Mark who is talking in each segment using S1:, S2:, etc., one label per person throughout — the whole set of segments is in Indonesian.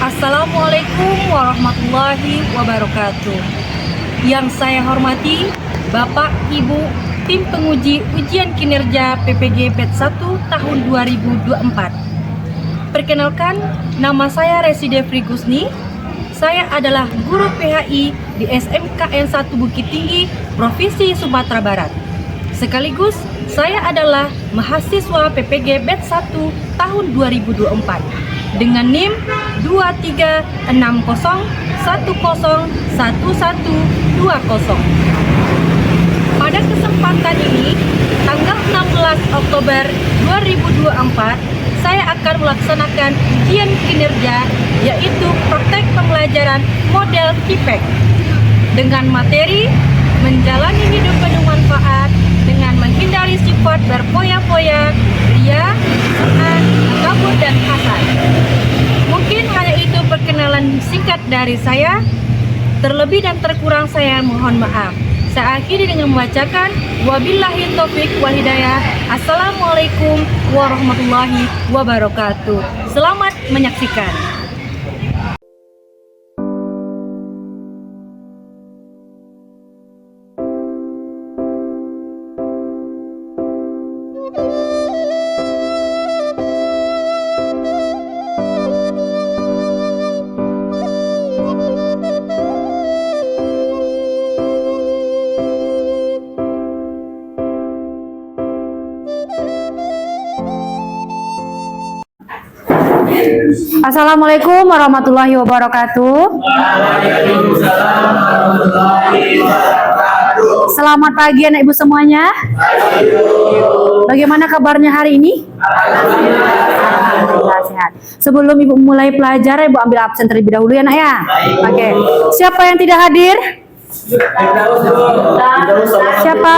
S1: Assalamualaikum warahmatullahi wabarakatuh. Yang saya hormati Bapak Ibu Tim Penguji Ujian Kinerja PPG Batch 1 tahun 2024. Perkenalkan, nama saya Resi Devri Gusni. Saya adalah guru PHI di SMKN 1 Bukit Tinggi, Provinsi Sumatera Barat. Sekaligus saya adalah mahasiswa PPG Batch 1 tahun 2024 dengan NIM 2360101120. Pada kesempatan ini, tanggal 16 Oktober 2024, saya akan melaksanakan ujian kinerja, yaitu praktek pembelajaran model TIPEK dengan materi menjalani hidup penuh manfaat dengan menghindari sifat berfoya-foya, ria, su'an, takabur, dan hasad. Mungkin hanya itu perkenalan singkat dari saya. Terlebih dan terkurang saya mohon maaf. Saya akhiri dengan membacakan wabillahi taufik wal hidayah. Assalamualaikum warahmatullahi wabarakatuh. Selamat menyaksikan.
S2: Assalamualaikum warahmatullahi wabarakatuh.
S3: Waalaikumsalam warahmatullahi wabarakatuh.
S2: Selamat pagi anak ibu semuanya. Bagaimana kabarnya hari ini? Alhamdulillah sehat. Sebelum ibu mulai pelajaran, ibu ambil absen terlebih dahulu ya nak ya. Oke. Siapa yang tidak hadir? Siapa?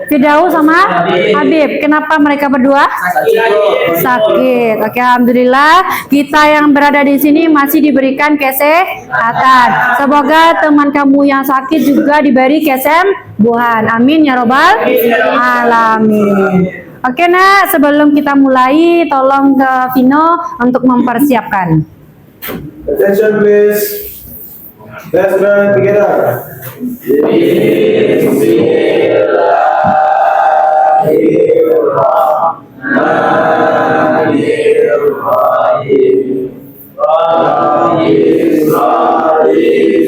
S2: Firdaus sama Habib. Kenapa mereka berdua? Sakit. Oke, alhamdulillah kita yang berada di sini masih diberikan kesehatan. Semoga teman kamu yang sakit juga diberi kesembuhan. Amin ya robbal alamin. Oke nak, sebelum kita mulai, tolong ke Vino untuk mempersiapkan.
S3: Attention please. Let's learn together. Bismillahirrahmanirrahim. Rabbi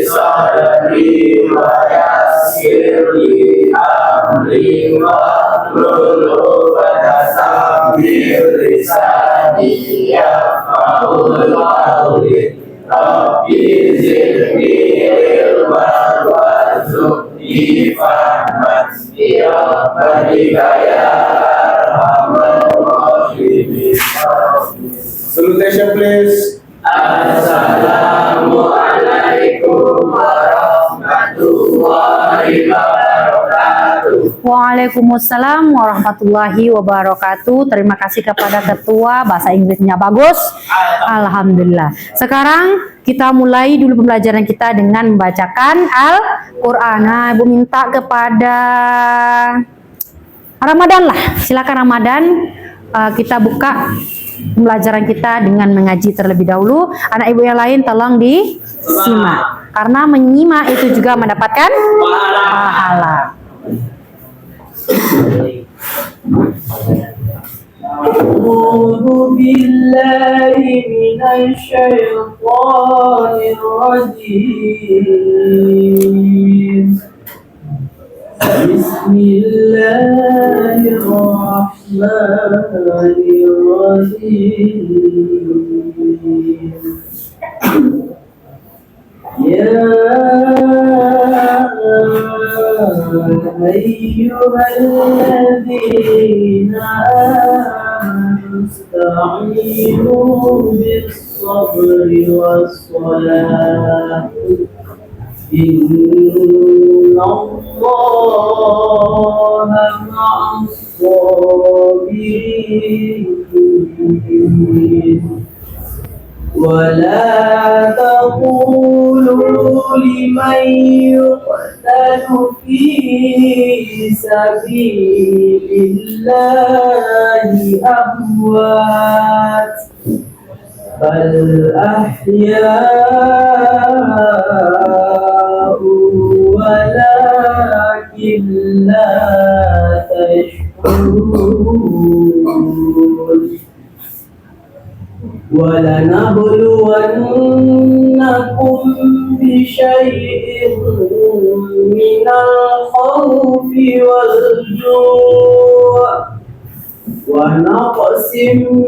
S3: sadri wa yassir li amri wahlul 'uqdatam min lisani yafqahu qawli. Rabbi zidni ilman warzuqni fahman ya Rabbika ya Arhamar Rahimin. Salutation please. Assalamualaikum warahmatullahi wabarakatuh.
S2: Waalaikumsalam warahmatullahi wabarakatuh. Terima kasih kepada ketua, bahasa Inggrisnya bagus. Alhamdulillah. Sekarang kita mulai dulu pembelajaran kita dengan membacakan Al-Quran. Nah, ibu minta kepada Ramadan lah. Silakan Ramadan. Kita buka pembelajaran kita dengan mengaji terlebih dahulu. Anak ibu yang lain tolong disimak. Karena menyimak itu juga mendapatkan pahala.
S4: A'udzu billahi minasy syaithanir rajim. Bismillahirrahmanirrahim. Ya ayyuhalladzina amanu ista'inu bis-sabri was-salah. Inna Allaha ma'as-sabirin. ولا تقولوا لمن يقتل في سبيل الله أموات بل أحياء ولكن لا تشعرون ولنبلونكم بشيء من الخوف والجوع ونقص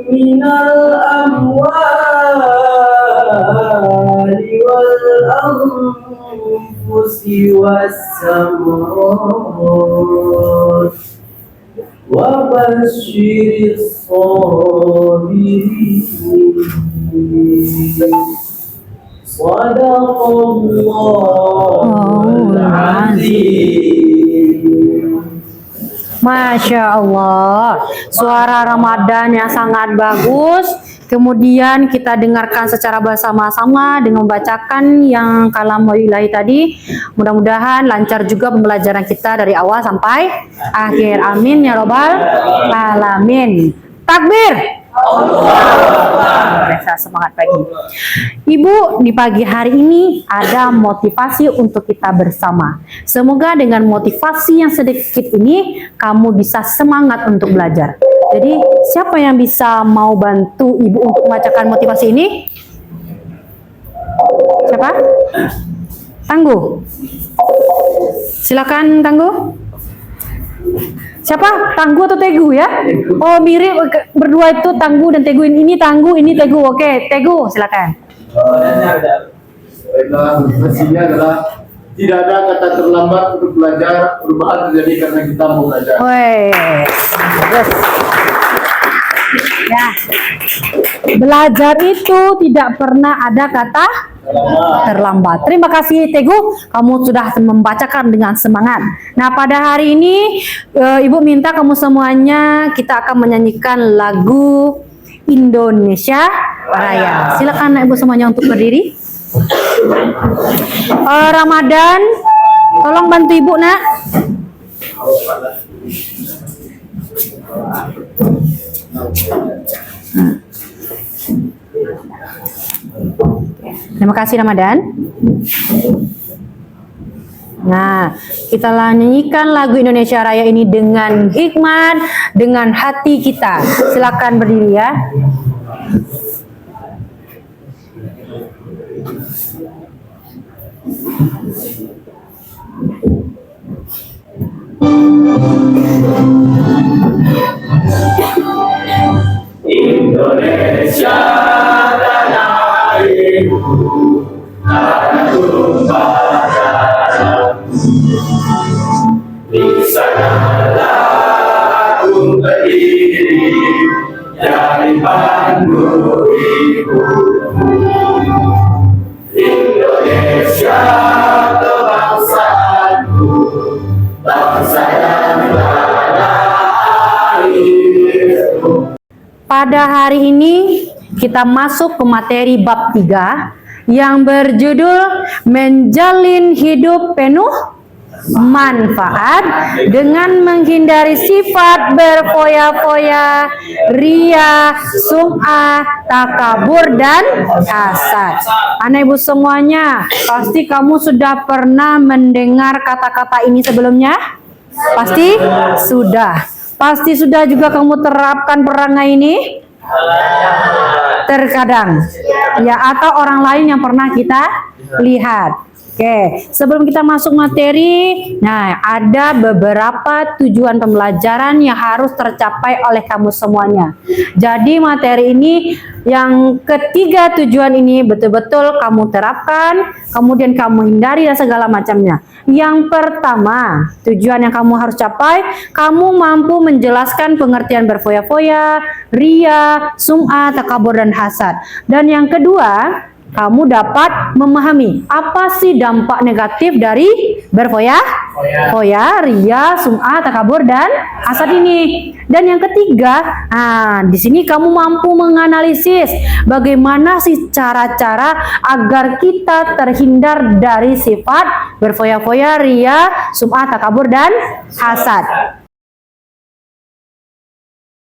S4: من الأموال والأنفس والثمرات وبشر الصابرين صدق الله العظيم.
S2: Masya Allah, suara Ramadan yang sangat bagus. Kemudian kita dengarkan secara bersama-sama dengan membacakan yang kalamullah tadi. Mudah-mudahan lancar juga pembelajaran kita dari awal sampai akhir. Amin ya robbal alamin. Takbir. Semangat pagi. Ibu, di pagi hari ini ada motivasi untuk kita bersama. Semoga dengan motivasi yang sedikit ini kamu bisa semangat untuk belajar. Jadi siapa yang bisa mau bantu ibu untuk membacakan motivasi ini? Siapa? Tangguh. Silakan Tangguh. Siapa? Tangguh atau Teguh ya? Oh mirip berdua itu Tangguh dan Teguh. Ini Tangguh, ini Teguh. Oke, Teguh silakan.
S3: Baiklah, motivasinya adalah tidak ada kata terlambat untuk belajar. Perubahan terjadi karena kita mau belajar.
S2: Woi, yes. Ya, belajar itu tidak pernah ada kata terlambat. Terima kasih Teguh, kamu sudah membacakan dengan semangat. Nah pada hari ini Ibu minta kamu semuanya kita akan menyanyikan lagu Indonesia Raya. Silakan Ibu semuanya untuk berdiri. Ramadan, tolong bantu Ibu nak. Terima kasih Ramadan. Nah, kita nyanyikan lagu Indonesia Raya ini dengan hikmat, dengan hati kita. Silakan berdiri ya.
S3: Indonesia tanah airku, tanah tumpah darahku. Di sanalah aku berdiri, dari panggung ibuku. Indonesia kebangsaanku, bangsa yang tanah airku.
S2: Pada hari ini kita masuk ke materi bab 3 yang berjudul menjalin hidup penuh manfaat dengan menghindari sifat berfoya-foya, ria, sum'ah, takabur dan hasad. Anak ibu semuanya, pasti kamu sudah pernah mendengar kata-kata ini sebelumnya? Pasti sudah. Pasti sudah juga kamu terapkan perangai ini? Terkadang. Ya, atau orang lain yang pernah kita lihat. Oke, sebelum kita masuk materi, nah ada beberapa tujuan pembelajaran yang harus tercapai oleh kamu semuanya. Jadi materi ini yang ketiga tujuan ini betul-betul kamu terapkan, kemudian kamu hindari dan segala macamnya. Yang pertama, tujuan yang kamu harus capai, kamu mampu menjelaskan pengertian berfoya-foya, ria, sum'ah, takabur dan hasad. Dan yang kedua, kamu dapat memahami apa sih dampak negatif dari berfoya-foya, ria, sum'ah, takabur dan hasad ini. Dan yang ketiga, di sini kamu mampu menganalisis bagaimana sih cara-cara agar kita terhindar dari sifat berfoya-foya, ria, sum'ah, takabur dan hasad.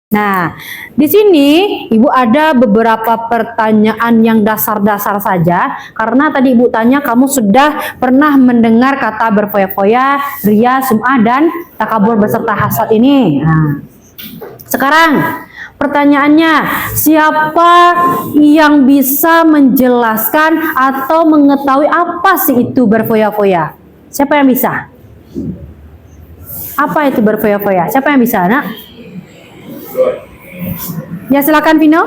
S2: Nah, di sini Ibu ada beberapa pertanyaan yang dasar-dasar saja, karena tadi Ibu tanya kamu sudah pernah mendengar kata berfoya-foya, ria, sum'ah, dan takabur beserta hasad ini. Nah, sekarang pertanyaannya, siapa yang bisa menjelaskan atau mengetahui apa sih itu berfoya-foya? Siapa yang bisa? Apa itu berfoya-foya? Siapa yang bisa, Nak? Ya, silakan Vino.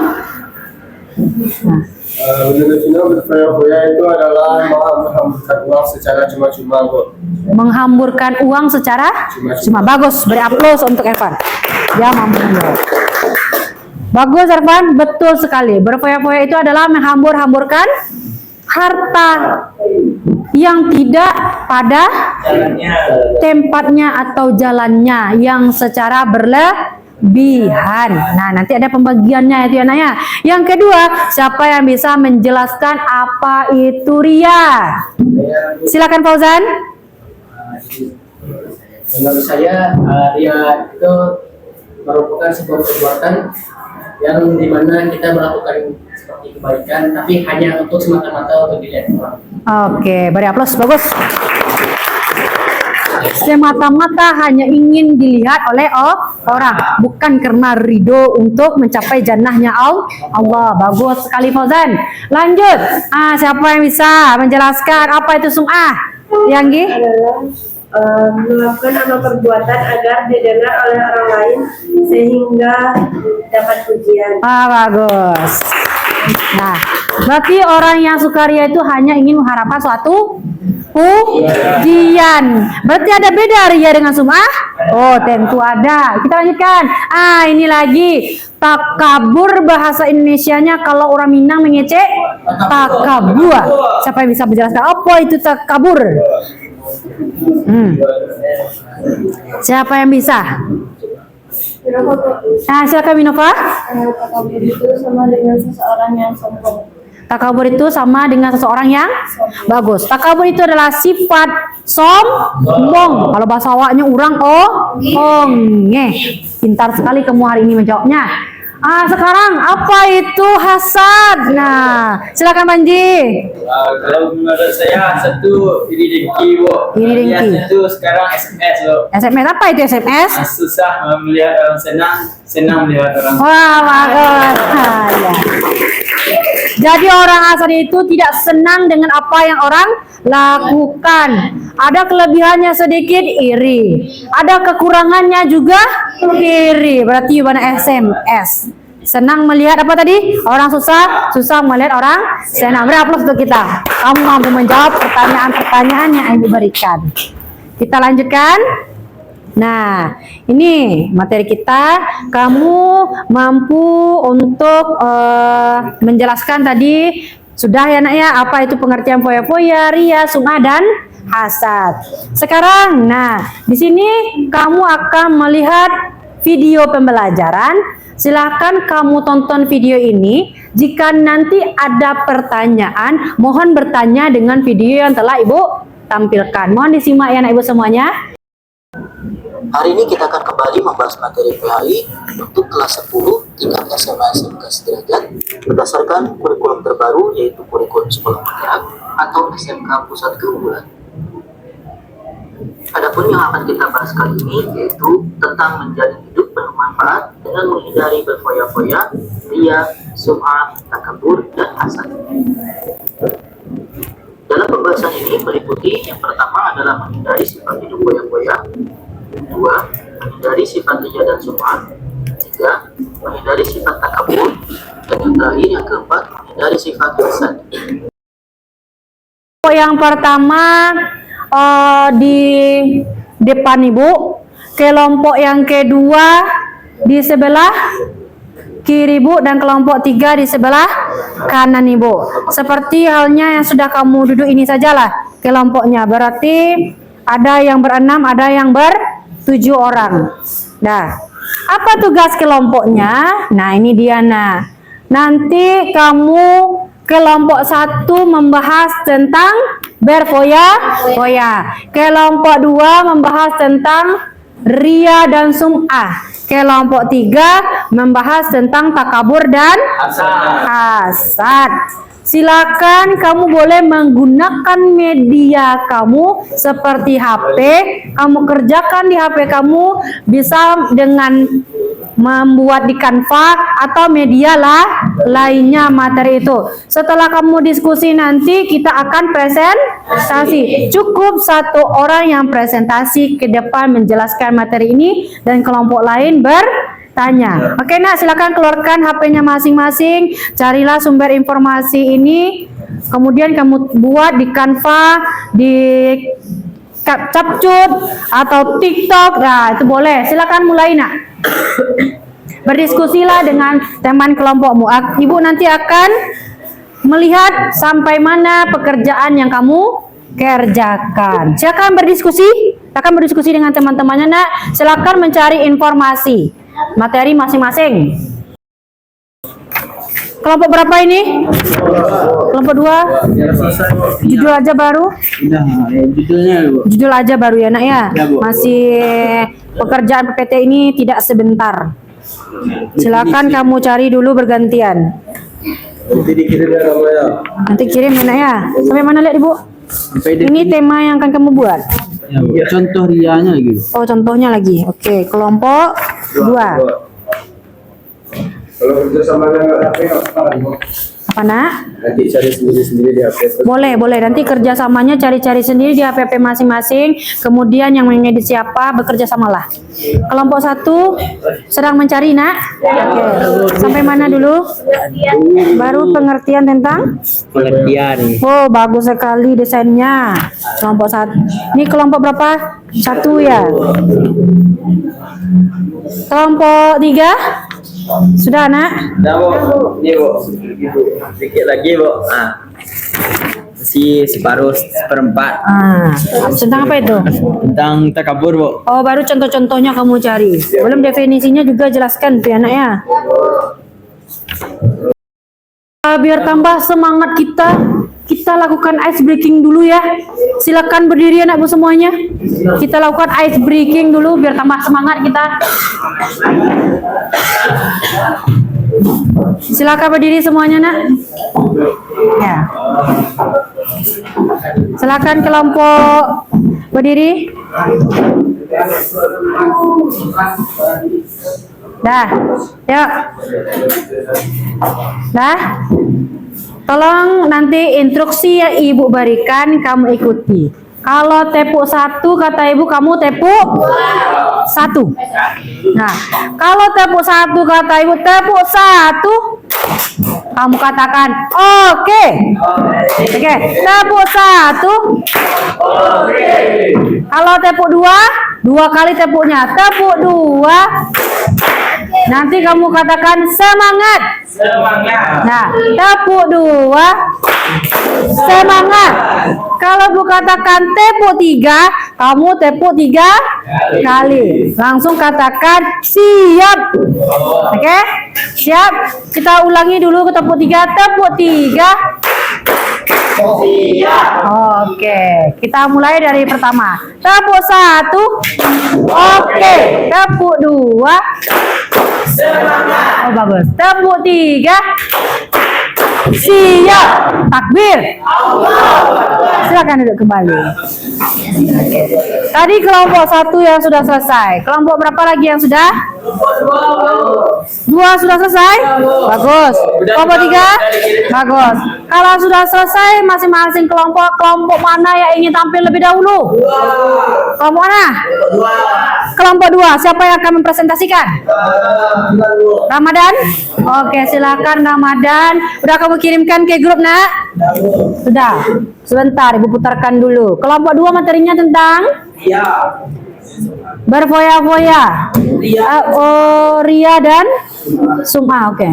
S3: Menurut Vino, berfoya-foya itu adalah menghamburkan uang secara cuma-cuma, Bu.
S2: Menghamburkan uang secara cuma. Bagus, beri aplaus untuk Evan. Ya, mampu. Bagus Evan, betul sekali. Berfoya-foya itu adalah menghambur-hamburkan harta yang tidak pada tempatnya atau jalannya, yang secara berlebihan. Nah, nanti ada pembagiannya itu ya, Naya. Yang kedua, siapa yang bisa menjelaskan apa itu ria? Silakan Fauzan.
S5: Menurut saya, ria itu merupakan sebuah perbuatan yang dimana kita melakukan seperti kebaikan, tapi hanya untuk semata-mata untuk dilihat orang.
S2: Oke, beri aplaus, bagus. Semata-mata hanya ingin dilihat oleh orang, bukan karena ridho untuk mencapai jannahnya Allah. Bagus sekali Fauzan. Lanjut, siapa yang bisa menjelaskan apa itu sum'ah? Yanggi?
S6: Melakukan amal perbuatan agar didengar oleh orang lain sehingga dapat pujian.
S2: Bagus. Nah, berarti orang yang sukaria itu hanya ingin mengharapkan suatu pujian. Berarti ada beda ria dengan sum'ah? Oh, tentu ada. Kita lanjutkan. Ini lagi takabur, bahasa Indonesianya kalau orang Minang mengecek takabur. Siapa yang bisa menjelaskan apa itu takabur? Siapa yang bisa? Silakan Minova.
S6: Takabur itu sama dengan seseorang yang sombong.
S2: Takabur itu sama dengan seseorang yang bagus. Takabur itu adalah sifat sombong. Kalau bahasa awaknya orang pintar sekali kamu hari ini menjawabnya. Sekarang apa itu hasad? Nah, silakan Panji.
S5: Kalau menurut saya, satu iri dengki, Bu.
S2: Iri dengki.
S5: Itu sekarang SMS, Bu.
S2: SMS apa itu SMS?
S5: Susah melihat orang senang, senang melihat orang.
S2: Wah, bagus. Ya. Jadi orang hasad itu tidak senang dengan apa yang orang lakukan. Ada kelebihannya sedikit, iri. Ada kekurangannya juga, iri. Berarti mana SMS? Senang melihat apa tadi? Orang susah melihat orang senang. Beri aplaus untuk kita. Kamu mampu menjawab pertanyaan-pertanyaan yang Ibu berikan. Kita lanjutkan. Nah, ini materi kita. Kamu mampu untuk menjelaskan tadi sudah ya Nak ya, apa itu pengertian foya-foya, ria, sum'ah, dan hasad. Sekarang, nah di sini kamu akan melihat video pembelajaran. Silahkan kamu tonton video ini. Jika nanti ada pertanyaan, mohon bertanya dengan video yang telah Ibu tampilkan. Mohon disimak ya Nak Ibu semuanya.
S7: Hari ini kita akan kembali membahas materi PHI untuk kelas 10 tingkat SMA SMK sederajat berdasarkan kurikulum terbaru, yaitu kurikulum sekolah penggerak atau SMK Pusat Keunggulan. Adapun yang akan kita bahas kali ini yaitu tentang menjalin hidup penuh manfaat dengan menghindari berfoya-foya, ria, sum'ah, takabur, dan hasad. Dalam pembahasan ini meliputi yang pertama adalah menghindari sifat hidup foya-foya, kedua, menghindari sifat ria dan sum'ah, tiga, menghindari sifat takabur, dan yang terakhir yang keempat, menghindari sifat hasad.
S2: Yang pertama di depan Ibu, kelompok yang kedua di sebelah kiri Ibu, dan kelompok 3 di sebelah kanan Ibu. Seperti halnya yang sudah kamu duduk ini sajalah kelompoknya. Berarti ada yang berenam, ada yang ber-7 orang. Nah, apa tugas kelompoknya? Nah, ini dia. Nah, nanti kamu kelompok 1 membahas tentang berfoya-foya. Kelompok 2 membahas tentang ria dan sum'ah. Kelompok 3 membahas tentang takabur dan hasad. Silakan kamu boleh menggunakan media kamu seperti HP. Kamu kerjakan di HP kamu, bisa dengan membuat di Canva atau media lainnya materi itu. Setelah kamu diskusi nanti kita akan presentasi. Cukup satu orang yang presentasi ke depan menjelaskan materi ini dan kelompok lain bertanya. Oke nak, silakan keluarkan HP-nya masing-masing. Carilah sumber informasi ini. Kemudian kamu buat di Canva, di Capcut atau TikTok. Nah, itu boleh. Silakan mulai nak. Berdiskusilah dengan teman kelompokmu. Ibu nanti akan melihat sampai mana pekerjaan yang kamu kerjakan. Silakan berdiskusi. Silakan berdiskusi dengan teman-temannya nak. Silakan mencari informasi materi masing-masing. Kelompok berapa ini? Kelompok 2. Judul aja baru. Judul aja baru ya nak ya. Masih pekerjaan PPT ini tidak sebentar. Silakan kamu cari dulu bergantian. Nanti kirim ya nak ya. Sampai mana lihat ibu? Ini tema yang akan kamu buat.
S4: Contoh rianya gitu.
S2: Oh contohnya lagi. Oke, kelompok 2.
S3: Kalau kerja sama dengan HP
S2: Apa nak?
S3: nanti cari sendiri di HP.
S2: Boleh, boleh. Nanti kerjasamanya cari-cari sendiri di HPP masing-masing. Kemudian yang mengedit siapa, bekerja samalah. Kelompok 1 sedang mencari nak. Oke. Sampai mana dulu? Baru pengertian tentang?
S4: Pengertian.
S2: Oh, bagus sekali desainnya. Kelompok 1. Ini kelompok berapa? 1 ya. Kelompok 3? Sudah nak?
S4: Dah bu, ini bu, sedikit lagi bu. Si separuh seperempat.
S2: Tentang apa itu?
S4: Tentang takabur bu.
S2: Oh, baru contoh-contohnya kamu cari. Belum definisinya juga jelaskan tuh anak ya. Biar tambah semangat kita lakukan ice breaking dulu ya. Silakan berdiri anak bu semuanya. Kita lakukan ice breaking dulu biar tambah semangat kita. Silakan berdiri semuanya nak. Ya. Silakan kelompok berdiri. Dah, yuk. Dah. Tolong nanti instruksi yang ibu berikan kamu ikuti. Kalau tepuk 1 kata ibu kamu tepuk 1. Nah, kalau tepuk 1 kata ibu tepuk 1. Kamu katakan oke. Oke, tepuk 1. Kalau tepuk 2, 2 kali tepuknya. Tepuk 2. Nanti kamu katakan semangat. Nah, tepuk 2. Semangat. Kalau bu katakan tepuk 3, kamu tepuk 3 kali. Langsung katakan siap. Oke? Siap? Kita ulangi dulu ke tepuk 3. Tepuk 3. Siap. Oke, kita mulai dari pertama. Tepuk 1. Oke. Tepuk 2. Semangat. Oh bagus. Tepuk 3. Siap. Takbir. Silakan duduk kembali. Oke. Tadi kelompok 1 yang sudah selesai. Kelompok berapa lagi yang sudah? 2 sudah selesai? Bagus. Kelompok 3? Bagus. Kalau sudah selesai masing-masing kelompok mana yang ingin tampil lebih dahulu? Kelompok mana? Kelompok 2. Siapa yang akan mempresentasikan? Ramadan? Oke, silakan Ramadan. Udah kamu kirimkan ke grup nak? Sudah. Sebentar, ibu putarkan dulu. Kelompok 2 materinya tentang? Berfoya-foya. Ria dan Sum'a. Oke.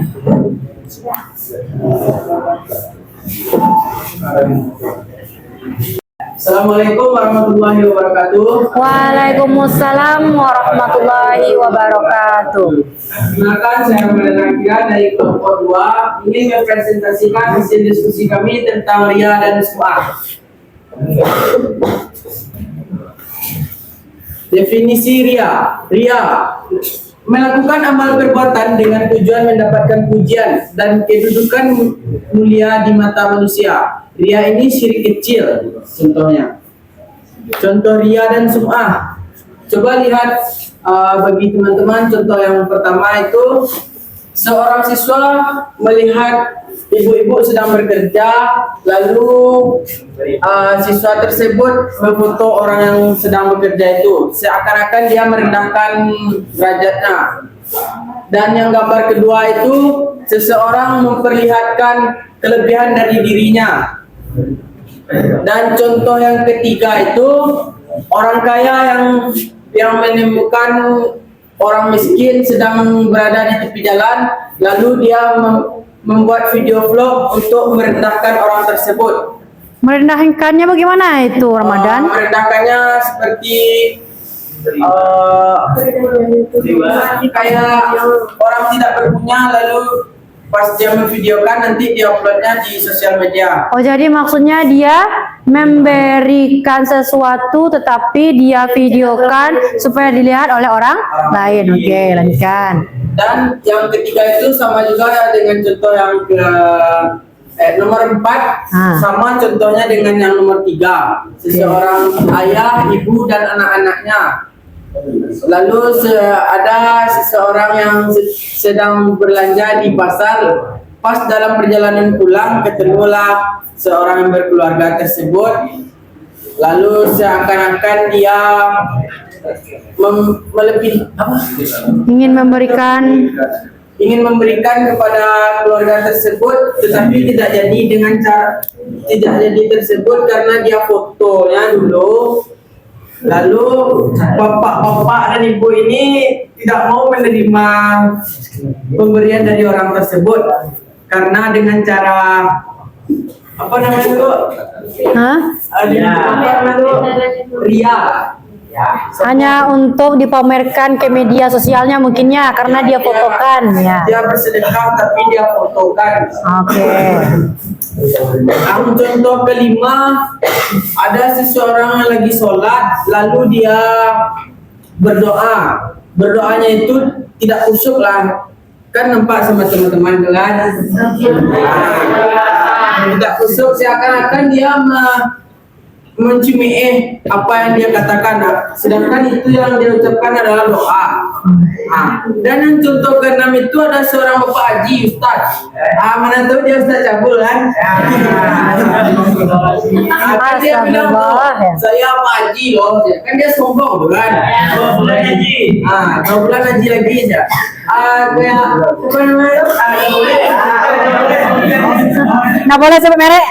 S4: Assalamualaikum warahmatullahi wabarakatuh.
S2: Waalaikumsalam warahmatullahi wabarakatuh.
S4: Perkenalkan, saya Ramadan Akira dari kelompok 2 ingin mempresentasikan hasil diskusi kami tentang Ria dan Sum'a. Definisi Ria. Ria melakukan amal perbuatan dengan tujuan mendapatkan pujian dan kedudukan mulia di mata manusia. Ria ini syirik kecil contohnya. Contoh ria dan sum'ah. Coba lihat bagi teman-teman, contoh yang pertama itu seorang siswa melihat ibu-ibu sedang bekerja, lalu siswa tersebut memfoto orang yang sedang bekerja itu, seakan-akan dia merendahkan derajatnya. Dan yang gambar kedua itu seseorang memperlihatkan kelebihan dari dirinya. Dan contoh yang ketiga itu orang kaya yang menemukan orang miskin sedang berada di tepi jalan, lalu dia membuat video vlog untuk merendahkan orang tersebut.
S2: Merendahkannya bagaimana itu, Ramadan?
S4: Merendahkannya seperti kayak orang tidak berpunya, lalu pas dia memvideokan nanti dia uploadnya di sosial media.
S2: Oh, jadi maksudnya dia memberikan sesuatu tetapi dia videokan supaya dilihat oleh orang lain. Oke, lanjutkan.
S4: Dan yang ketiga itu sama juga dengan contoh yang ke nomor 4, sama contohnya dengan yang nomor 3. Seseorang ayah, ibu dan anak-anaknya. Lalu ada seseorang yang sedang belanja di pasar, pas dalam perjalanan pulang ketemulah seorang yang berkeluarga tersebut, lalu seakan-akan dia ingin memberikan kepada keluarga tersebut, tetapi tidak jadi dengan cara tersebut karena dia fotonya dulu. Lalu bapak-bapak dan ibu ini tidak mau menerima pemberian dari orang tersebut karena dengan cara apa namanya itu? Ria.
S2: Hanya untuk dipamerkan ke media sosialnya mungkinnya karena dia fotokan ya.
S4: Dia bersedekah tapi dia fotokan.
S2: Oke.
S4: Contoh kelima, ada seseorang yang lagi sholat lalu dia berdoa. Berdoanya itu tidak khusyuk lah. Kan nampak sama teman-teman kan? Tidak khusyuk, seakan-akan dia mencumi apa yang dia katakan, sedangkan itu yang dia ucapkan adalah doa. Dan yang contoh ke-6 itu ada seorang bapak haji, ustaz. Mana tahu dia ustaz cabul kan? Kan dia bilang, saya pak haji loh, kan dia sombong kan? 2 bulan haji. 2 bulan haji lagi aja. Kayak apa namanya?
S2: Nggak boleh sebut merek.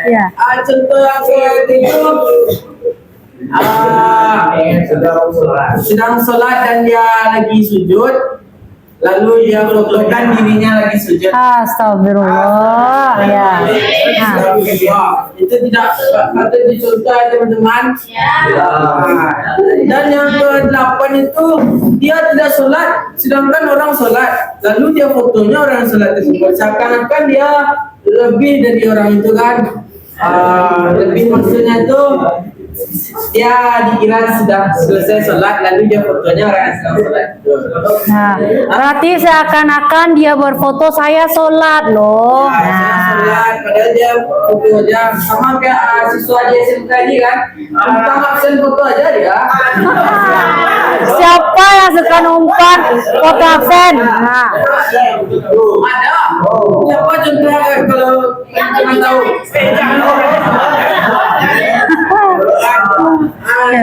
S2: Ya.
S4: Contoh yang ketiga, sedang sholat dan dia lagi sujud, lalu dia fotokan dirinya lagi sujud.
S2: Astagfirullah. Ya.
S4: Itu tidak patut dicontoh teman-teman. Dan yang ke-8 itu dia tidak sholat, sedangkan orang sholat, lalu dia fotonya orang sholat tersebut, seakan-akan dia lebih dari orang itu kan. Lebih maksudnya itu dia dikira sudah selesai sholat, lalu dia fotonya orang yang sedang sholat.
S2: Nah, berarti seakan-akan dia berfoto saya sholat loh.
S4: Sholat, padahal dia foto aja, sama kayak siswa di SMK ini kan, tentang absen foto aja dia.
S2: Siapa yang suka numpat foto absen? Nah.
S4: Ada. Siapa contohnya kalau teman tahu?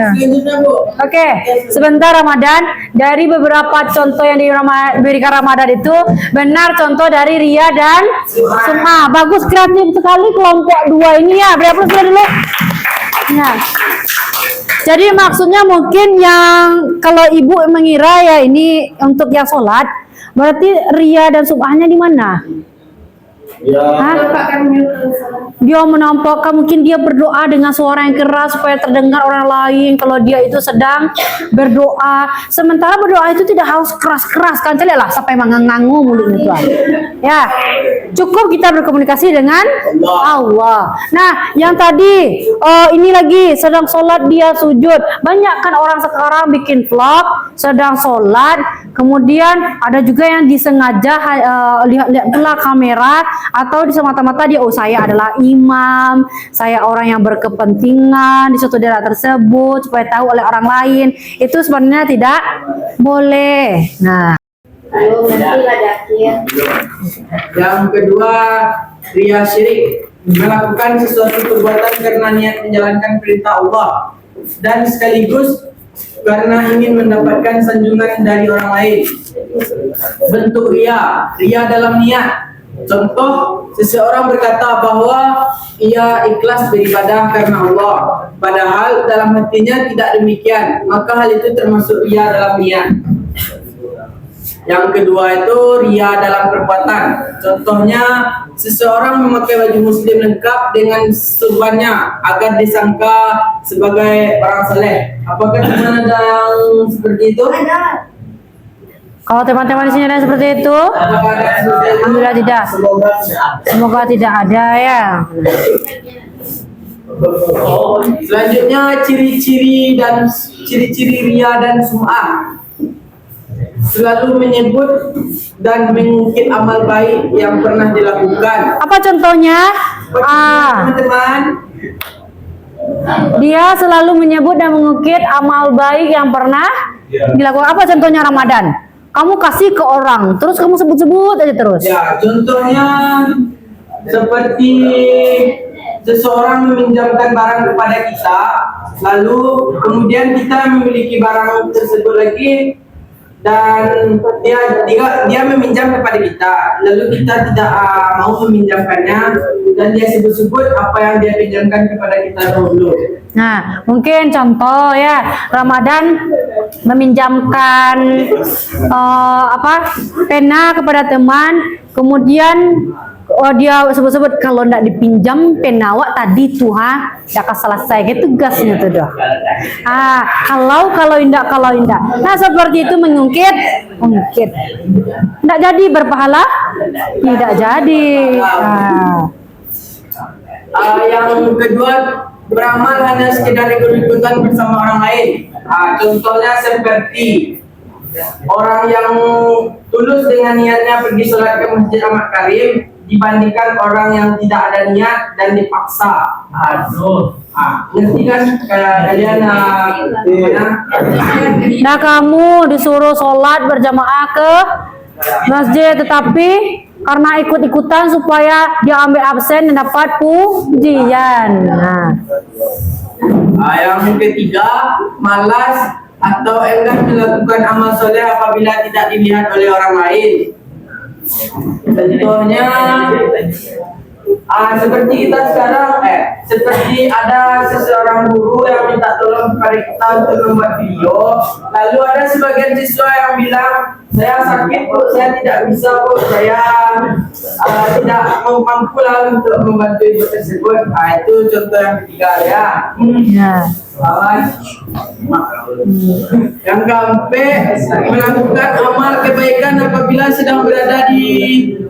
S4: Selanjutnya Bu.
S2: Oke, sebentar Ramadan. Dari beberapa contoh yang diberikan Ramadan itu benar contoh dari Ria dan Sum'ah. Bagus, kreatif sekali kelompok 2 ini ya. Beri aplaus dulu. Nah, jadi maksudnya mungkin yang kalau ibu mengira ya ini untuk yang sholat, berarti Ria dan Sum'ahnya di mana? Hah?
S6: Menampakkan menyuruh salah.
S2: Dia menampakkan mungkin dia berdoa dengan suara yang keras supaya terdengar orang lain kalau dia itu sedang berdoa. Sementara berdoa itu tidak harus keras-keras kan, lah sampai mengangangu mulutnya Tuhan. Ya, cukup kita berkomunikasi dengan Allah. Nah, yang tadi ini lagi sedang sholat dia sujud. Banyak kan orang sekarang bikin vlog sedang sholat, kemudian ada juga yang disengaja lihat-lihat pula kamera atau semata-mata dia saya adalah imam, saya orang yang berkepentingan di suatu daerah tersebut supaya tahu oleh orang lain. Itu sebenarnya tidak boleh. Nah,
S4: Yang kedua, ria syirik, melakukan sesuatu perbuatan karena niat menjalankan perintah Allah dan sekaligus karena ingin mendapatkan sanjungan dari orang lain. Bentuk ria dalam niat. Contoh, seseorang berkata bahwa ia ikhlas beribadah karena Allah, padahal dalam hatinya tidak demikian, maka hal itu termasuk ria dalam niat. Yang kedua itu ria dalam perbuatan. Contohnya, seseorang memakai baju muslim lengkap dengan surbannya agar disangka sebagai orang saleh. Apakah teman ada yang seperti itu?
S2: kalau teman-teman di sini ada seperti itu,
S4: Apakah ada yang seperti itu?
S2: alhamdulillah tidak. Semoga tidak ada ya.
S4: Selanjutnya ciri-ciri ria dan sum'ah. Selalu menyebut dan mengungkit amal baik yang pernah dilakukan.
S2: Apa contohnya?
S4: Teman-teman,
S2: Dia selalu menyebut dan mengukir amal baik yang pernah dilakukan. Apa contohnya Ramadan? Kamu kasih ke orang, terus kamu sebut-sebut aja terus.
S4: ya contohnya seperti seseorang meminjamkan barang kepada kita, lalu kemudian kita memiliki barang tersebut lagi dan dia meminjam kepada kita, lalu kita tidak mau meminjamkannya dan dia sebut-sebut apa yang dia pinjamkan kepada kita dahulu.
S2: Nah, mungkin contoh ya, Ramadan meminjamkan pena kepada teman, kemudian dia sebut-sebut kalau ndak dipinjam pena awak tadi tuh ndak akan selesai gitu tugasnya tuh dah. Kalau indah. Nah, seperti itu mengungkit. Ndak jadi berpahala? Tidak jadi.
S4: Yang kedua, beramal hanya sekedar ikut-ikutan bersama orang lain. Contohnya seperti orang yang tulus dengan niatnya pergi sholat ke Masjid Ahmad Karim dibandingkan orang yang tidak ada niat dan dipaksa. Ngerti kan kalian?
S2: Nah, kamu disuruh sholat berjamaah ke masjid, tetapi karena ikut-ikutan supaya dia ambil absen dan dapat pujian.
S4: Yang ketiga, malas atau enggan melakukan amal soleh apabila tidak dilihat oleh orang lain. Contohnya seperti kita sekarang, seperti ada seseorang guru yang minta tolong kepada kita untuk membuat video, lalu ada sebagian siswa yang bilang, saya sakit bu, saya tidak bisa bu, saya tidak mampu lah untuk membantu ibu tersebut. Itu contoh yang ketiga ya. Yang keempat, melakukan amal kebaikan apabila sedang berada di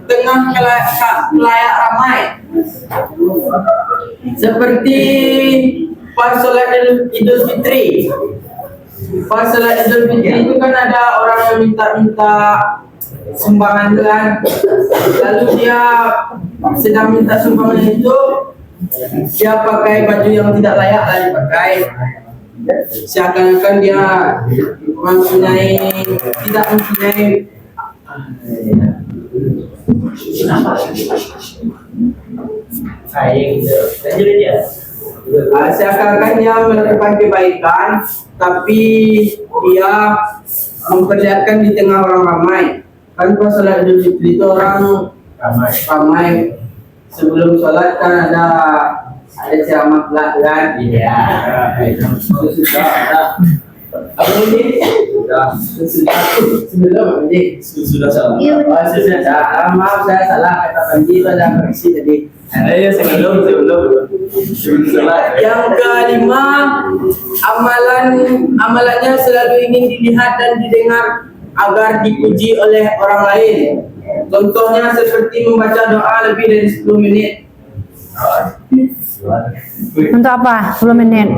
S4: tengah khalayak ramai. Seperti pas sholat Idul Fitri. Pas sholat Idul Fitri itu kan ada orang yang minta sumbangan kan. Lalu dia sedang minta sumbangan itu, dia pakai baju yang tidak layak lah dipakai. Seakan-akan dia tidak mempunyai seakan-akan dia melakukan kebaikan, tapi dia memperlihatkan di tengah orang ramai. Kan pas sholat Idul Fitri itu orang ramai. Sebelum sholat kan ada ceramah belak kan? Iya. Apa ini? Sudah Panji.
S3: Sudah salah.
S4: Sudah. Maaf saya salah kata Panji itu ada koreksi tadi.
S3: Ayo sebelum.
S4: Yang kelima, amalannya selalu ingin dilihat dan didengar agar dipuji oleh orang lain. Contohnya seperti membaca doa lebih dari 10 menit.
S2: Untuk apa? 10 menit.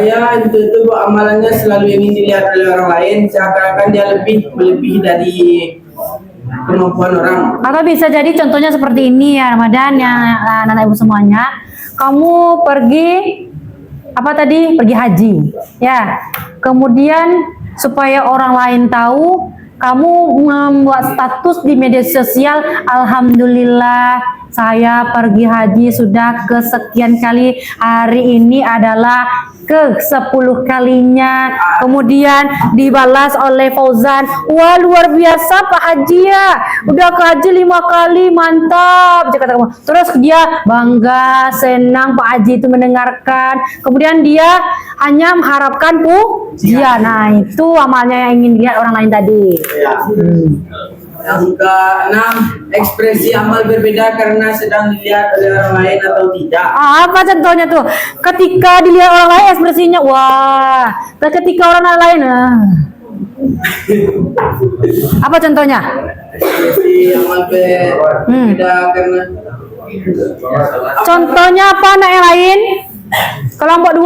S4: Ya, itu amalannya selalu ingin dilihat oleh orang lain, seakan-akan dia melebihi dari kemampuan orang.
S2: Atau bisa jadi contohnya seperti ini ya Ramadan yang anak ibu semuanya. Kamu pergi apa tadi? Pergi haji. Ya. Kemudian supaya orang lain tahu, kamu membuat status di media sosial, alhamdulillah saya pergi haji sudah kesekian kali, hari ini adalah ke-10 kalinya. Kemudian dibalas oleh Fauzan, wah luar biasa Pak Haji ya, udah ke haji 5 kali, mantap. Terus dia bangga, senang Pak Haji itu mendengarkan. Kemudian dia hanya mengharapkan pujian. Nah itu amalnya yang ingin dilihat orang lain tadi.
S4: Yang keenam, ekspresi amal berbeda karena sedang dilihat oleh orang lain atau tidak.
S2: Apa contohnya tuh? Ketika dilihat orang lain ekspresinya wah, ketika orang lain apa contohnya?
S4: Ekspresi amal berbeda karena
S2: Contohnya apa anak yang lain? Kelompok 2?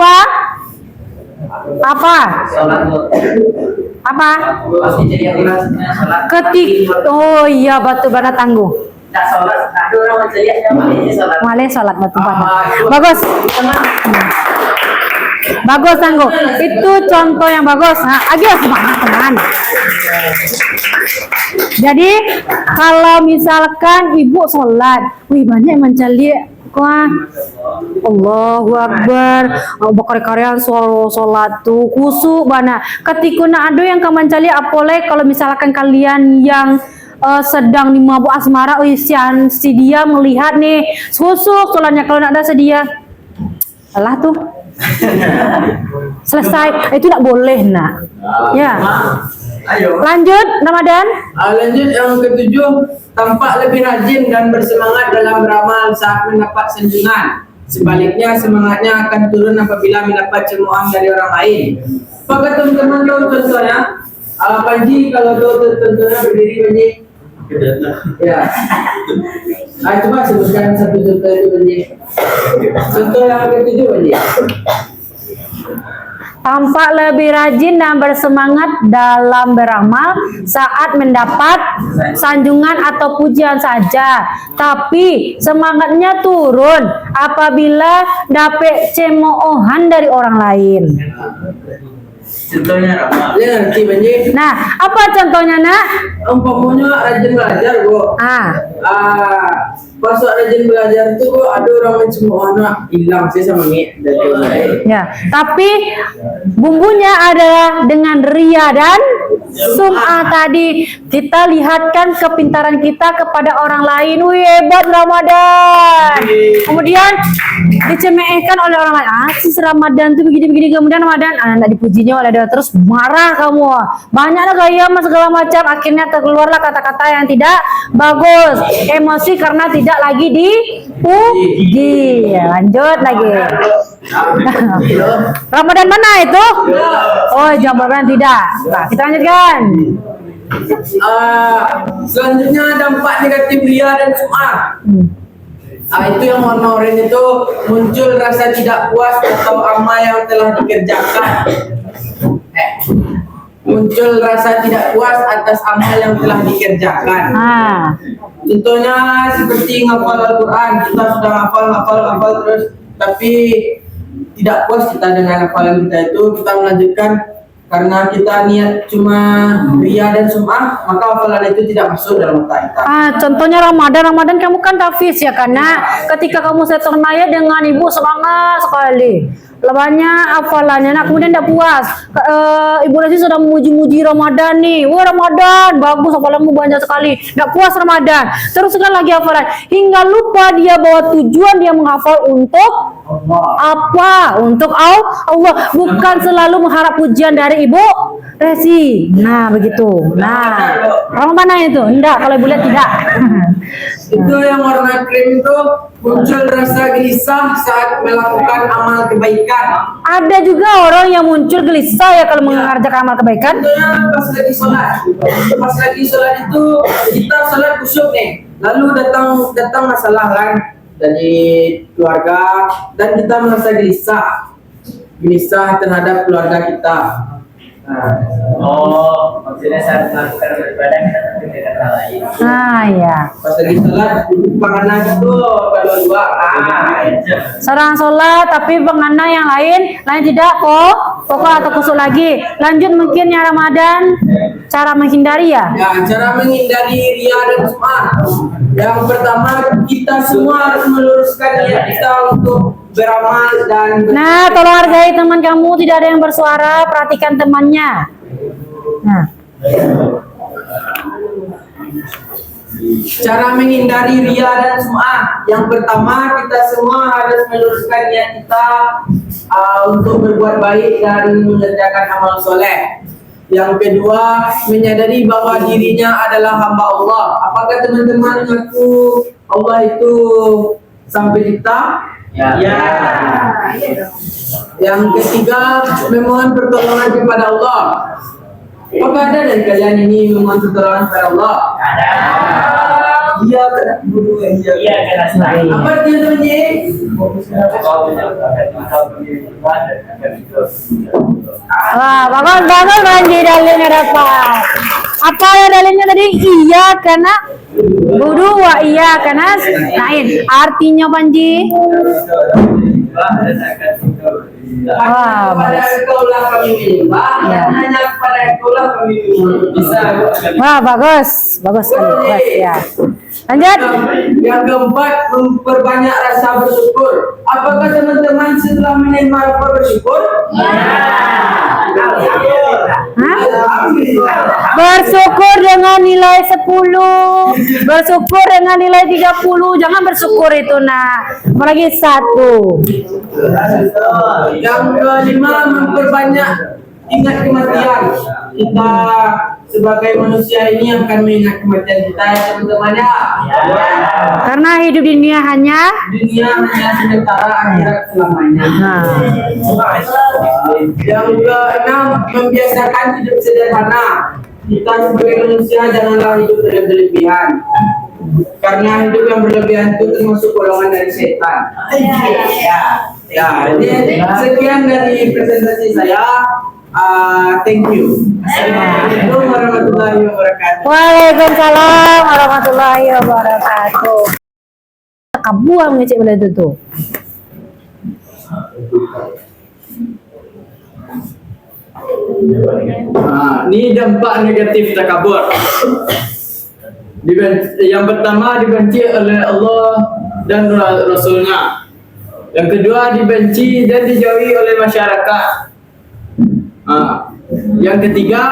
S2: Apa? Apa?
S5: Pasti jadi sholat.
S2: Oh iya, batu bana tangguh.
S5: Tak sholat, ada orang menjeliaknya makanya sholat.
S2: Malih sholat batu bana. Bagus. Bagus tangguh. Itu contoh yang bagus. Nah, ayo semangat teman. Jadi kalau misalkan ibu sholat, wih banyak yang mencari. Wah, Allahu Akbar. Bakar karyan sholat tuh kusuk bana. Ketika nak ada yang kaman cali apoleh kalau misalkan kalian yang sedang di mabuk asmara, si dia melihat nih kusuk sholatnya, kalau nak ada sedia. Alah tuh. Selesai. Itu tak boleh nak. Ya.
S4: Ayo.
S2: Lanjut Ramadan.
S4: Lanjut yang ketujuh, tampak lebih rajin dan bersemangat dalam beramal saat mendapat sanjungan. Sebaliknya semangatnya akan turun apabila mendapat cemoohan dari orang lain. Apakah teman-teman tahu contohnya? Panji kalau tahu contohnya berdiri Panji. Ya. Coba sebutkan satu contoh itu Panji. Contoh yang ketujuh Panji.
S2: Tampak lebih rajin dan bersemangat dalam beramal saat mendapat sanjungan atau pujian saja, tapi semangatnya turun apabila dapat cemoohan dari orang lain.
S4: Contohnya apa? Ya nanti Panji.
S2: Nah, apa contohnya nak?
S4: Umpamanya rajin belajar Bu. Pas rajin belajar tuh ada orang mencemooh anak, hilang sih sama nih dari orang lain.
S2: Ya, tapi bumbunya adalah dengan ria dan sum'ah tadi. Kita lihatkan kepintaran kita kepada orang lain. Wih, hebat Ramadan. Kemudian dicemehkan oleh orang lain. Si Ramadan tuh begini-begini. Kemudian Ramadan enggak dipujinya oleh dia, terus marah kamu. Banyaklah gaya segala macam. Akhirnya terkeluarlah kata-kata yang tidak bagus. Emosi karena tidak lagi dipuji. Ya, lanjut lagi. Ramadan mana itu? Oh, jawaban tidak. Nah, kita lanjutkan.
S4: Selanjutnya dampak negatif ria dan sum'ah. Itu yang warna oranye itu muncul rasa tidak puas atau amal yang telah dikerjakan. Muncul rasa tidak puas atas amal yang telah dikerjakan. Contohnya seperti ngafal Al-Quran, kita sudah hafal terus, tapi tidak puas kita dengan hafalan kita itu, kita melanjutkan karena kita niat cuma ria dan sum'ah, maka hafalan itu tidak masuk dalam otak kita.
S2: Contohnya Ramadan kamu kan tahfiz ya, karena ketika kamu setor ayat dengan ibu semangat sekali. banyak hafalannya, nah kemudian tidak puas. Ibu Resi sudah memuji-muji Ramadan nih, wah Ramadan bagus, hafalanmu banyak sekali. Tidak puas Ramadan, teruskan lagi hafalan hingga lupa dia bahwa tujuan dia menghafal untuk apa? Untuk Allah, bukan selalu mengharap pujian dari Ibu Resi. Nah begitu. Nah orang mana itu? Enggak, kalau Ibu lihat tidak.
S4: Itu yang warna krim itu muncul rasa gelisah saat melakukan amal kebaikan.
S2: Ada juga orang yang muncul gelisah ya kalau mengerjakan amal kebaikan.
S4: Contohnya pas lagi sholat. Pas lagi sholat itu kita sholat khusyuk nih. Lalu datang masalah kan dari keluarga dan kita merasa gelisah terhadap keluarga kita.
S5: Oh, maksudnya saat melakukan beribadah kita tapi dengan hal lain.
S2: Nah ya.
S4: Pas lagi sholat pengenang itu kalau dua.
S2: Seorang sholat tapi pengana yang lain tidak kok pokok atau kusuk lagi. Lanjut mungkin ya Ramadan, cara menghindari ya.
S4: Ya, cara menghindari riya dan sum'ah. Yang pertama kita semua harus meluruskan niat kita untuk beramal dan
S2: Nah, tolong hargai teman kamu, tidak ada yang bersuara, perhatikan temannya. Nah,
S4: cara menghindari riya dan sum'ah. Yang pertama kita semua harus meluruskan niat kita untuk berbuat baik dan mengerjakan amal soleh. Yang kedua, menyadari bahwa dirinya adalah hamba Allah. Apakah teman-teman mengaku Allah itu Sang Pencipta?
S5: Ya.
S4: Yang ketiga, memohon pertolongan kepada Allah. Apakah ada dari kalian ini memohon pertolongan kepada Allah?
S5: Ada.
S4: Iya, kena guru
S5: Iya, kena selain.
S4: Apa artinya teman-teman?
S2: wah, bagus Panji, dalilnya dapat. Apa ya dalilnya tadi? Iya karena Budu wa iya karena lain. Artinya Panji? Wah,
S4: Kepada engkaulah kami menyembah, dan hanya kepada engkaulah kami bisa.
S2: Wah, bagus sekali, bagus ya. Lanjut.
S4: Yang keempat, memperbanyak rasa bersyukur. Apakah teman-teman setelah menerima rasa bersyukur?
S2: Hah?
S4: Alhamdulillah.
S2: Bersyukur dengan nilai 10, bersyukur dengan nilai 30, jangan bersyukur itu nak, apalagi 1.
S4: Yang kelima, memperbanyak ingat kematian. Kita sebagai manusia ini akan mengingat kematian kita ya teman-teman ya.
S2: Karena hidup di dunia hanya
S4: Dunia hanya sementara, akhirat selamanya. Yang keenam, membiasakan hidup sederhana. Kita sebagai manusia janganlah hidup berlebihan. Karena hidup yang berlebihan itu termasuk golongan dari setan. Ya, jadi sekian dari presentasi saya. Thank you. Assalamualaikum warahmatullahi wabarakatuh.
S2: Waalaikumsalam warahmatullahi wabarakatuh. Kabuang ngecek boleh itu tuh.
S3: Ini dampak negatif takabur. Yang pertama dibenci oleh Allah dan Rasulnya. Yang kedua dibenci dan dijauhi oleh masyarakat. Yang ketiga,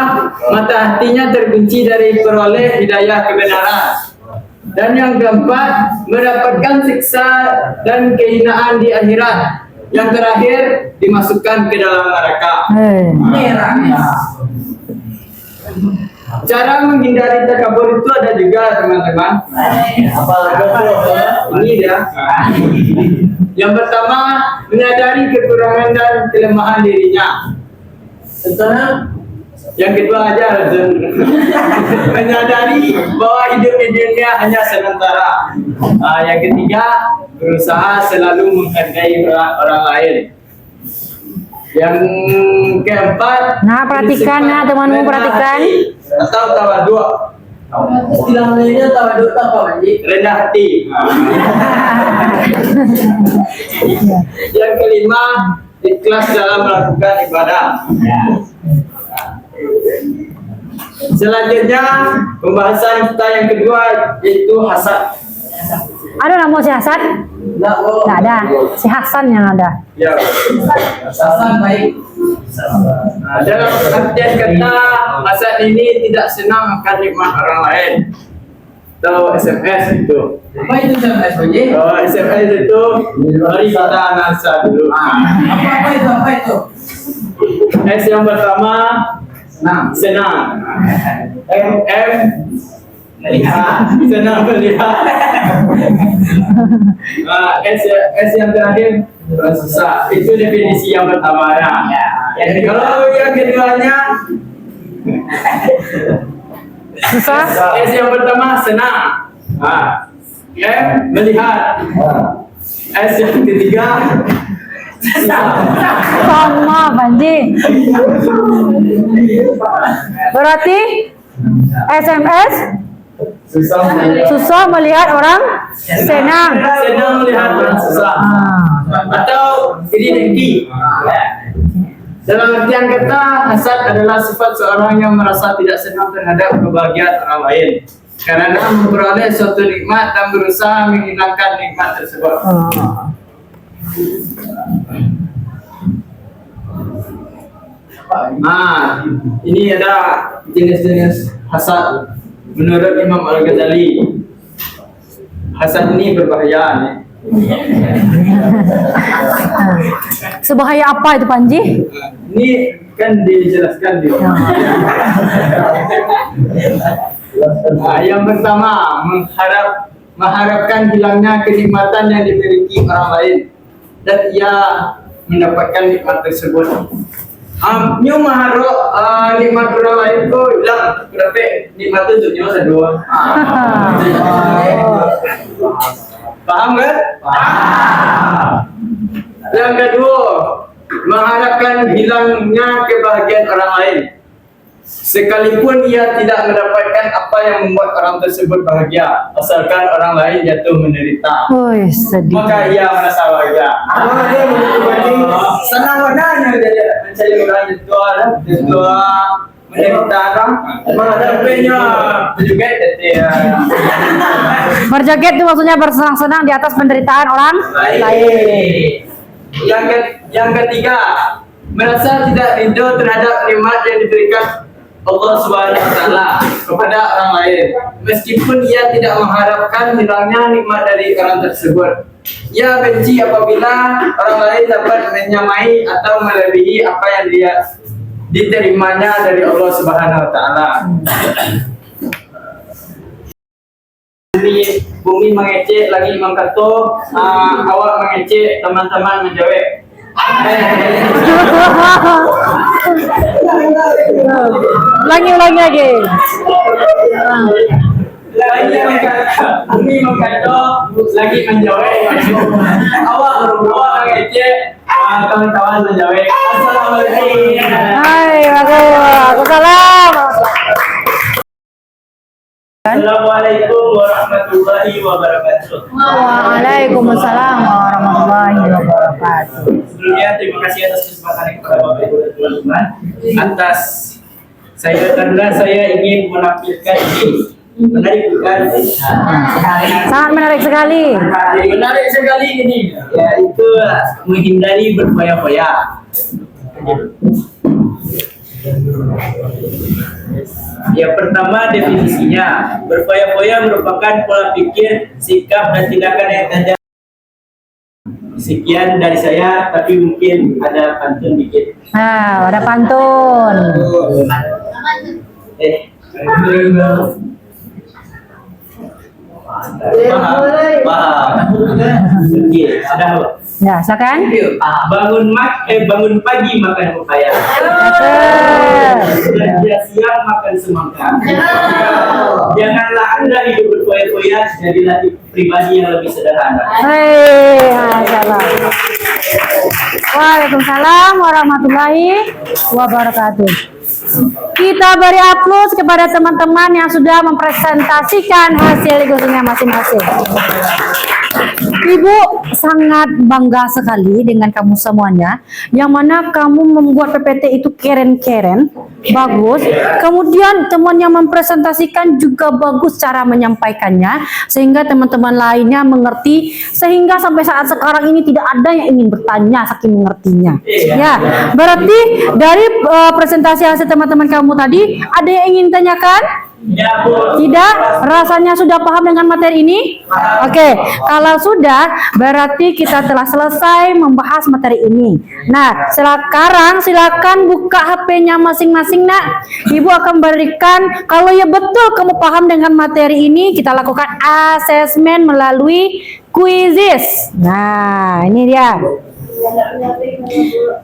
S3: mata hatinya terkunci dari peroleh hidayah kebenaran. Dan yang keempat, mendapatkan siksa dan kehinaan di akhirat. Yang terakhir, dimasukkan ke dalam neraka. Cara menghindari takabur itu ada juga teman-teman. Ini dia. Yang pertama, menyadari kekurangan dan kelemahan dirinya. Contohnya, yang kedua aja menyadari bahwa hidup di dunia hanya sementara. Yang ketiga, berusaha selalu menghargai orang lain. Yang keempat,
S2: Nah, perhatikan ya temanmu, perhatikan.
S3: Atau tawadu.
S4: Istilah lainnya tawadu apa Panji?
S3: Rendah hati. Yang kelima, ikhlas dalam melakukan ibadah. Selanjutnya, pembahasan kita yang kedua yaitu hasad.
S2: Ada nama si Hasan? Nggak ada. Si Hasan yang ada.
S3: Ya.
S4: Hasan baik.
S3: Nah, dalam artian kata Hasan ini tidak senang akan nikmat orang lain. Tahu SMS itu?
S4: Apa itu SMS Pak Ji?
S3: Oh, SMS itu mari kita analisa dulu.
S4: Apa itu?
S3: S yang pertama
S4: Senang.
S3: senang. M melihat. Senang melihat. S yang terakhir susah. Itu definisi yang pertama ya. Kalau yang keduanya
S2: Susah.
S3: S yang pertama senang. M melihat. S yang ketiga
S2: Sama Panji. Berarti SMS susah melihat orang senang.
S3: senang melihat orang susah. Atau ini dengki. Dalam artian kata, hasad adalah sifat seorang yang merasa tidak senang terhadap kebahagiaan orang lain karena memperoleh suatu nikmat dan berusaha menghilangkan nikmat tersebut. Nah, ini ada jenis-jenis hasad menurut Imam Al-Ghazali. Hasad ini berbahaya nih.
S2: Sebahaya apa itu Panji?
S3: Ini kan dijelaskan di yang pertama, mengharapkan hilangnya kenikmatan yang dimiliki orang lain dan ia mendapatkan nikmat tersebut. Nyo mengharap nikmat orang lain itu hilang, berarti nikmat itu nyo sedua. Paham kan? Yang kedua, mengharapkan hilangnya kebahagiaan orang lain. Sekalipun ia tidak mendapatkan apa yang membuat orang tersebut bahagia, asalkan orang lain jatuh menderita,
S2: Woi, sedih.
S3: maka ia merasa bahagia. Senang warnanya jadi mencari orang jatuh menderita kan? Menghadapinya juga jadi
S2: Berjoget itu maksudnya bersenang-senang di atas penderitaan orang lain.
S3: Yang ketiga, merasa tidak ridho terhadap nikmat yang diberikan Allah Subhanahu wa taala kepada orang lain, meskipun ia tidak mengharapkan hilangnya nikmat dari orang tersebut. Ia benci apabila orang lain dapat menyamai atau melebihi apa yang dia diterimanya dari Allah Subhanahu wa taala. Bumi mengecek lagi Imam Kato, awak mengecek teman-teman menjawab.
S2: Ulangi lagi.
S3: Bumi mengkato lagi menjawab. Awak mengecek, kawan-kawan menjawab. Assalamualaikum.
S2: Hai, Waalaikumsalam.
S3: Assalamualaikum warahmatullahi wabarakatuh.
S2: Waalaikumsalam warahmatullahi wabarakatuh.
S3: Sebelumnya terima kasih atas kesempatannya kepada Bapak Ibu dan teman-teman. Atas karena saya ingin menampilkan ini menarik bukan?
S2: Sangat menarik sekali.
S3: Menarik sekali ini, yaitu menghindari berfoya-foya. Yang pertama definisinya, berfoya-foya merupakan pola pikir, sikap dan tindakan yang tajam. Sekian dari saya, tapi mungkin ada pantun dikit.
S2: Nah, ada pantun.
S3: Paham. Oke, ada.
S2: Ya, silakan.
S3: Bangun pagi makan pepaya. Belanja siang makan semangka. Janganlah Anda hidup berfoya-foya, jadilah pribadi yang lebih sederhana.
S2: Hei, masyaallah. Waalaikumsalam warahmatullahi wabarakatuh. Kita beri aplaus kepada teman-teman yang sudah mempresentasikan hasil diskusinya masing-masing. Ibu sangat bangga sekali dengan kamu semuanya, yang mana kamu membuat PPT itu keren-keren, bagus. Kemudian teman yang mempresentasikan juga bagus cara menyampaikannya, sehingga teman-teman lainnya mengerti, sehingga sampai saat sekarang ini tidak ada yang ingin bertanya saking mengertinya. Ya, berarti dari presentasi hasil teman-teman kamu tadi, ada yang ingin tanyakan? Tidak? Rasanya sudah paham dengan materi ini? Oke, kalau sudah, berarti kita telah selesai membahas materi ini. Nah, sekarang silakan buka HP-nya masing-masing, nak. Ibu akan berikan, kalau ya betul kamu paham dengan materi ini, kita lakukan asesmen melalui quizzes. Nah, ini dia.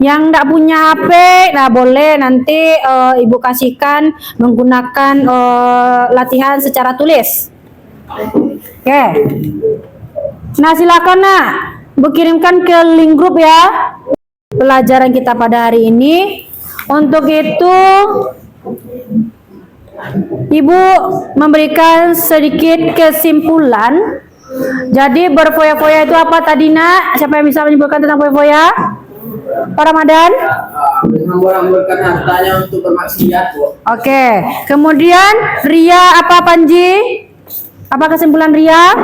S2: Yang tidak punya HP, nah boleh nanti ibu kasihkan menggunakan latihan secara tulis. Oke. Nah silakan nak, ibu kirimkan ke link grup ya pelajaran kita pada hari ini. Untuk itu ibu memberikan sedikit kesimpulan. Jadi berfoya-foya itu apa tadi nak? Siapa yang bisa menyebutkan tentang foya-foya? Pak Ramadan?
S4: Menghambur-hamburkan hartanya untuk bermaksiat, Bu.
S2: Oke. Kemudian ria apa Panji? Apa kesimpulan ria?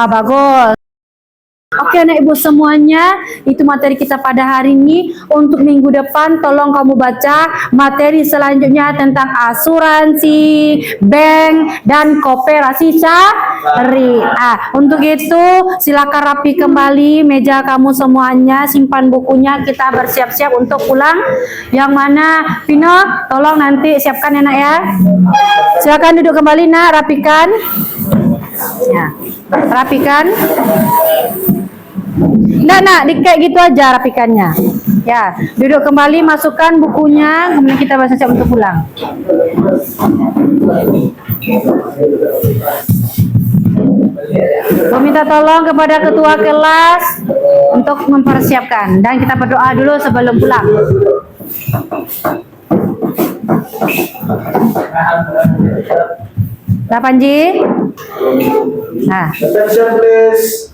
S2: Bagus. Oke anak ibu semuanya, itu materi kita pada hari ini. Untuk minggu depan tolong kamu baca materi selanjutnya tentang asuransi, bank, dan koperasi syariah. Untuk itu silakan rapi kembali meja kamu semuanya, simpan bukunya, kita bersiap-siap untuk pulang. Yang mana Vino, tolong nanti siapkan ya nak ya. Silakan duduk kembali nak, rapikan. Ya, rapikan. Nah, kayak gitu aja rapikannya. Ya, duduk kembali, masukkan bukunya, kemudian kita bersiap untuk pulang. Saya minta tolong kepada ketua kelas untuk mempersiapkan, dan kita berdoa dulu sebelum pulang. Nah, Panji. Nah.
S8: Attention please.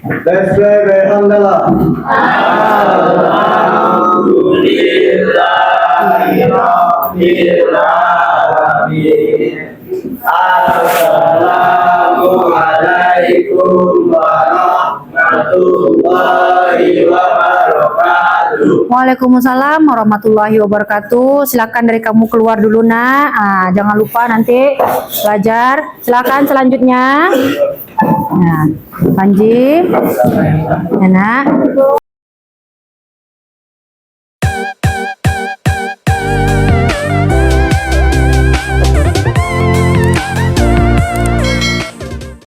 S8: Let's play Alhamdulillah. Assalamualaikum warahmatullahi wabarakatuh.
S2: Waalaikumsalam warahmatullahi wabarakatuh. Silakan dari kamu keluar dulu nak. Jangan lupa nanti belajar. Silakan selanjutnya. Nah, Panji, ya nak.